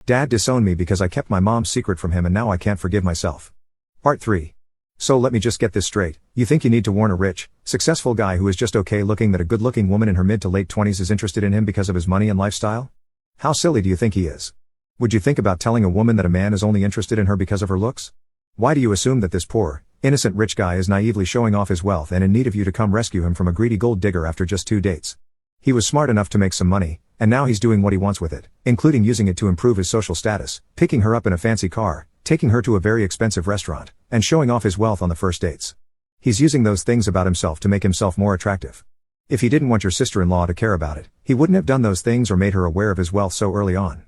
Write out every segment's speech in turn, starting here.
Dad disowned me because I kept my mom's secret from him and now I can't forgive myself. Part 3. So let me just get this straight. You think you need to warn a rich, successful guy who is just okay looking that a good-looking woman in her mid to late 20s is interested in him because of his money and lifestyle? How silly do you think he is? Would you think about telling a woman that a man is only interested in her because of her looks? Why do you assume that this poor, innocent rich guy is naively showing off his wealth and in need of you to come rescue him from a greedy gold digger after just 2 dates? He was smart enough to make some money, and now he's doing what he wants with it, including using it to improve his social status, picking her up in a fancy car, taking her to a very expensive restaurant, and showing off his wealth on the first dates. He's using those things about himself to make himself more attractive. If he didn't want your sister-in-law to care about it, he wouldn't have done those things or made her aware of his wealth so early on.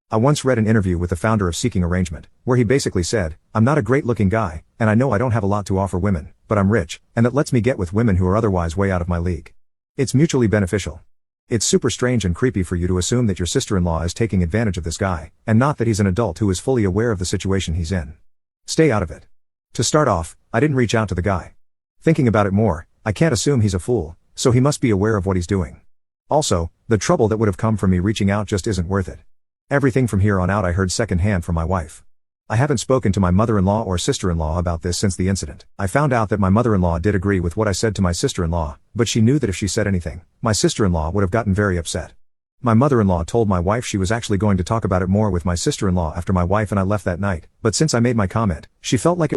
I once read an interview with the founder of Seeking Arrangement, where he basically said, "I'm not a great-looking guy, and I know I don't have a lot to offer women, but I'm rich, and that lets me get with women who are otherwise way out of my league." It's mutually beneficial. It's super strange and creepy for you to assume that your sister-in-law is taking advantage of this guy, and not that he's an adult who is fully aware of the situation he's in. Stay out of it. To start off, I didn't reach out to the guy. Thinking about it more, I can't assume he's a fool, so he must be aware of what he's doing. Also, the trouble that would have come from me reaching out just isn't worth it. Everything from here on out I heard secondhand from my wife. I haven't spoken to my mother-in-law or sister-in-law about this since the incident. I found out that my mother-in-law did agree with what I said to my sister-in-law, but she knew that if she said anything, my sister-in-law would have gotten very upset. My mother-in-law told my wife she was actually going to talk about it more with my sister-in-law after my wife and I left that night, but since I made my comment, she felt like it